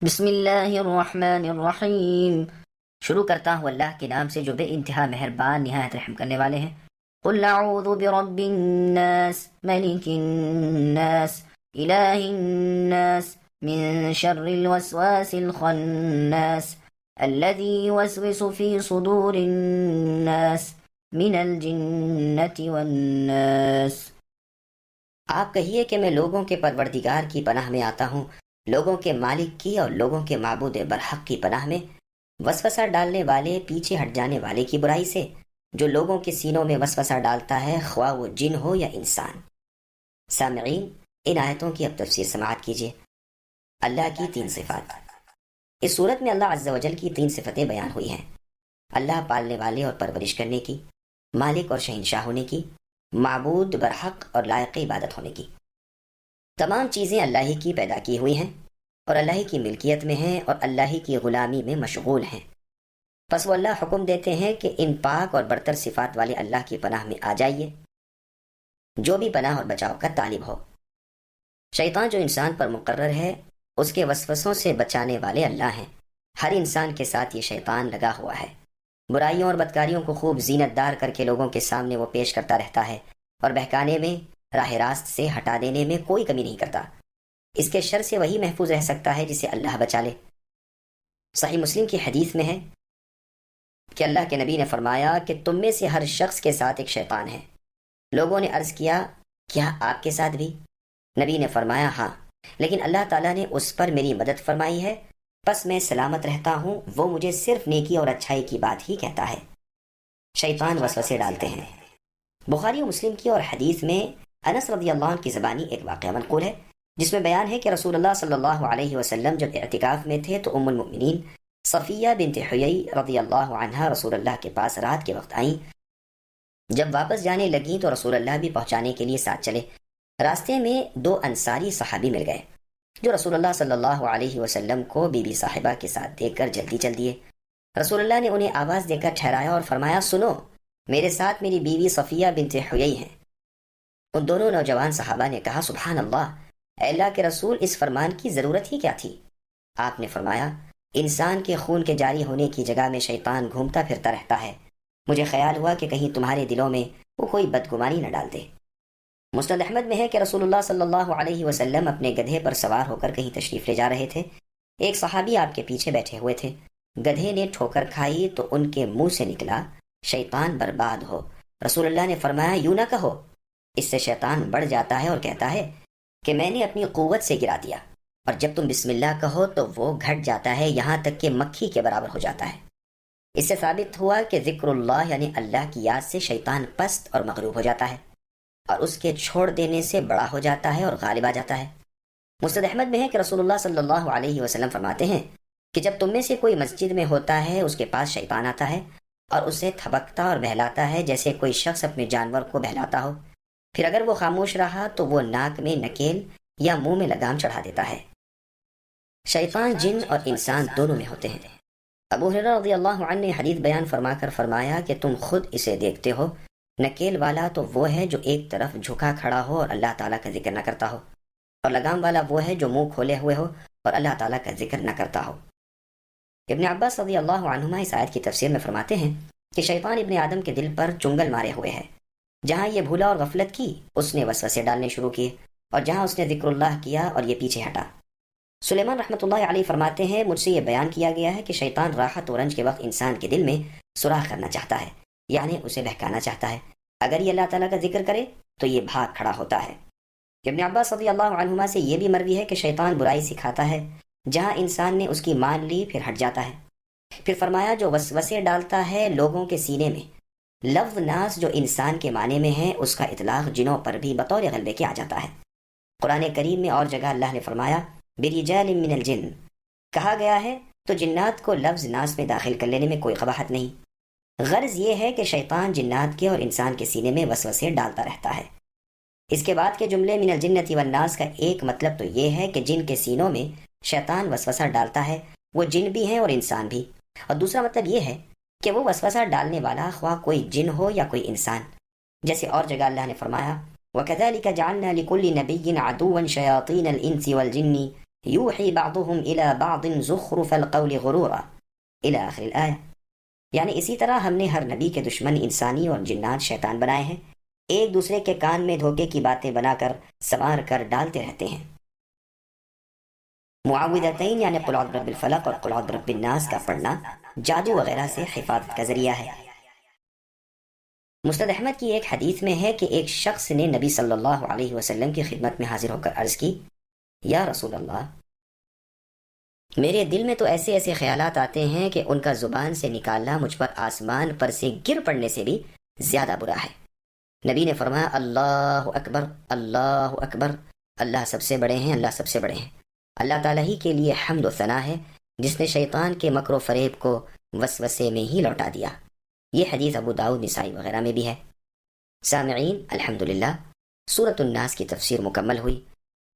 بسم اللہ الرحمن الرحیم۔ شروع کرتا ہوں اللہ کے نام سے جو بے انتہا مہربان نہایت رحم کرنے والے ہیں۔ قل اعوذ برب الناس ملک الناس الہ الناس من شر الوسواس الخناس الذي يوسوس في صدور الناس من الجنة والناس۔ آپ کہیے کہ میں لوگوں کے پروردگار کی پناہ میں آتا ہوں، لوگوں کے مالک کی اور لوگوں کے معبود برحق کی پناہ میں، وسوسہ ڈالنے والے پیچھے ہٹ جانے والے کی برائی سے، جو لوگوں کے سینوں میں وسوسہ ڈالتا ہے، خواہ وہ جن ہو یا انسان۔ سامعین، ان آیتوں کی اب تفسیر سماعت کیجیے۔ اللہ کی تین صفات۔ اس صورت میں اللہ عز و جل کی تین صفتیں بیان ہوئی ہیں: اللہ پالنے والے اور پرورش کرنے کی، مالک اور شہنشاہ ہونے کی، معبود برحق اور لائق عبادت ہونے کی۔ تمام چیزیں اللہ ہی کی پیدا کی ہوئی ہیں اور اللہ ہی کی ملکیت میں ہیں اور اللہ ہی کی غلامی میں مشغول ہیں۔ پس وہ اللہ حکم دیتے ہیں کہ ان پاک اور برتر صفات والے اللہ کی پناہ میں آ جائیے، جو بھی پناہ اور بچاؤ کا طالب ہو۔ شیطان جو انسان پر مقرر ہے، اس کے وسوسوں سے بچانے والے اللہ ہیں۔ ہر انسان کے ساتھ یہ شیطان لگا ہوا ہے، برائیوں اور بدکاریوں کو خوب زینت دار کر کے لوگوں کے سامنے وہ پیش کرتا رہتا ہے اور بہکانے میں، راہ راست سے ہٹا دینے میں کوئی کمی نہیں کرتا۔ اس کے شر سے وہی محفوظ رہ سکتا ہے جسے اللہ بچا لے۔ صحیح مسلم کی حدیث میں ہے کہ اللہ کے نبی نے فرمایا کہ تم میں سے ہر شخص کے ساتھ ایک شیطان ہے۔ لوگوں نے عرض کیا، کیا آپ کے ساتھ بھی؟ نبی نے فرمایا، ہاں، لیکن اللہ تعالیٰ نے اس پر میری مدد فرمائی ہے، بس میں سلامت رہتا ہوں، وہ مجھے صرف نیکی اور اچھائی کی بات ہی کہتا ہے۔ شیطان وسوسے ڈالتے ہیں۔ بخاری و مسلم کی اور حدیث میں انس رضی اللہ عنہ کی زبانی ایک واقعہ منقول ہے، جس میں بیان ہے کہ رسول اللہ صلی اللہ علیہ وسلم جب اعتکاف میں تھے تو ام المؤمنین صفیہ بنت حیی رضی اللہ عنہا رسول اللہ کے پاس رات کے وقت آئیں۔ جب واپس جانے لگیں تو رسول اللہ بھی پہنچانے کے لیے ساتھ چلے۔ راستے میں دو انصاری صحابی مل گئے جو رسول اللہ صلی اللہ علیہ وسلم کو بی بی صاحبہ کے ساتھ دیکھ کر جلدی چل دیے۔ رسول اللہ نے انہیں آواز دے کر ٹھہرایا اور فرمایا، سنو، میرے ساتھ میری بیوی صفیہ بنت حیی ہیں۔ ان دونوں نوجوان صحابہ نے کہا، سبحان اللہ، اے اللہ کے رسول، اس فرمان کی ضرورت ہی کیا تھی؟ آپ نے فرمایا، انسان کے خون کے جاری ہونے کی جگہ میں شیطان گھومتا پھرتا رہتا ہے، مجھے خیال ہوا کہ کہیں تمہارے دلوں میں وہ کوئی بدگمانی نہ ڈال دے۔ مسند احمد میں ہے کہ رسول اللہ صلی اللہ علیہ وسلم اپنے گدھے پر سوار ہو کر کہیں تشریف لے جا رہے تھے۔ ایک صحابی آپ کے پیچھے بیٹھے ہوئے تھے۔ گدھے نے ٹھوکر کھائی تو ان کے منہ سے نکلا، شیطان برباد ہو۔ رسول اللہ نے فرمایا، یوں نہ کہو، اس سے شیطان بڑھ جاتا ہے اور کہتا ہے کہ میں نے اپنی قوت سے گرا دیا، اور جب تم بسم اللہ کہو تو وہ گھٹ جاتا ہے، یہاں تک کہ مکھی کے برابر ہو جاتا ہے۔ اس سے ثابت ہوا کہ ذکر اللہ یعنی اللہ کی یاد سے شیطان پست اور مغلوب ہو جاتا ہے اور اس کے چھوڑ دینے سے بڑا ہو جاتا ہے اور غالب آ جاتا ہے۔ مسند احمد میں ہے کہ رسول اللہ صلی اللہ علیہ وسلم فرماتے ہیں کہ جب تم میں سے کوئی مسجد میں ہوتا ہے، اس کے پاس شیطان آتا ہے اور اسے تھبکتا اور بہلاتا ہے جیسے کوئی شخص اپنے جانور کو بہلاتا ہو، پھر اگر وہ خاموش رہا تو وہ ناک میں نکیل یا منہ میں لگام چڑھا دیتا ہے۔ شیطان جن اور انسان دونوں میں ہوتے ہیں۔ ابو ہریرہ رضی اللہ عنہ نے حدیث بیان فرما کر فرمایا کہ تم خود اسے دیکھتے ہو، نکیل والا تو وہ ہے جو ایک طرف جھکا کھڑا ہو اور اللہ تعالیٰ کا ذکر نہ کرتا ہو، اور لگام والا وہ ہے جو منہ کھولے ہوئے ہو اور اللہ تعالیٰ کا ذکر نہ کرتا ہو۔ ابن عباس رضی اللہ عنہما اس آیت کی تفسیر میں فرماتے ہیں کہ شیطان ابن آدم کے دل پر چنگل مارے ہوئے ہے۔ جہاں یہ بھولا اور غفلت کی، اس نے وسوسے ڈالنے شروع کیے، اور جہاں اس نے ذکر اللہ کیا اور یہ پیچھے ہٹا۔ سلیمان رحمۃ اللہ علیہ فرماتے ہیں، مجھ سے یہ بیان کیا گیا ہے کہ شیطان راحت و رنج کے وقت انسان کے دل میں سوراخ کرنا چاہتا ہے، یعنی اسے بہکانا چاہتا ہے۔ اگر یہ اللہ تعالیٰ کا ذکر کرے تو یہ بھاگ کھڑا ہوتا ہے۔ ابن عباس رضی اللہ عنہما سے یہ بھی مروی ہے کہ شیطان برائی سکھاتا ہے، جہاں انسان نے اس کی مان لی پھر ہٹ جاتا ہے۔ پھر فرمایا، جو وسوسے ڈالتا ہے لوگوں کے سینے میں، لفظ ناس جو انسان کے معنی میں ہے، اس کا اطلاق جنوں پر بھی بطور غلبے کے آ جاتا ہے۔ قرآن کریم میں اور جگہ اللہ نے فرمایا، برجال من الجن، کہا گیا ہے تو جنات کو لفظ ناس میں داخل کر لینے میں کوئی قباحت نہیں۔ غرض یہ ہے کہ شیطان جنات کے اور انسان کے سینے میں وسوسے ڈالتا رہتا ہے۔ اس کے بعد کے جملے من الجنۃ والناس کا ایک مطلب تو یہ ہے کہ جن کے سینوں میں شیطان وسوسہ ڈالتا ہے وہ جن بھی ہیں اور انسان بھی، اور دوسرا مطلب یہ ہے کہ وہ وسوسہ ڈالنے والا خواہ کوئی جن ہو یا کوئی انسان، جیسے اور جگہ اللہ نے فرمایا، وَكَذَلِكَ جَعَلْنَا لِكُلِّ نَبِيٍّ عَدُوًّا شَيَاطِينَ الْإِنسِ وَالْجِنِّ یوحی بعضهم الى بعض زخرف القول غرورا الى آخر الآیہ. یعنی اسی طرح ہم نے ہر نبی کے دشمن انسانی اور جنات شیطان بنائے ہیں، ایک دوسرے کے کان میں دھوکے کی باتیں بنا کر سنوار کر ڈالتے رہتے ہیں. معوذتین یعنی قل اعوذ برب الفلق اور قل اعوذ برب الناس کا پڑھنا جادو وغیرہ سے حفاظت کا ذریعہ ہے. مسند احمد کی ایک حدیث میں ہے کہ ایک شخص نے نبی صلی اللہ علیہ وسلم کی خدمت میں حاضر ہو کر عرض کی، یا رسول اللہ، میرے دل میں تو ایسے ایسے خیالات آتے ہیں کہ ان کا زبان سے نکالنا مجھ پر آسمان پر سے گر پڑنے سے بھی زیادہ برا ہے. نبی نے فرمایا، اللہ اکبر، اللہ اکبر، اللہ سب سے بڑے ہیں، اللہ سب سے بڑے ہیں. اللہ تعالیٰ ہی کے لیے حمد و ثنا ہے جس نے شیطان کے مکر و فریب کو وسوسے میں ہی لوٹا دیا. یہ حدیث ابو داؤد، نسائی وغیرہ میں بھی ہے. سامعین، الحمدللہ سورۃ الناس کی تفسیر مکمل ہوئی.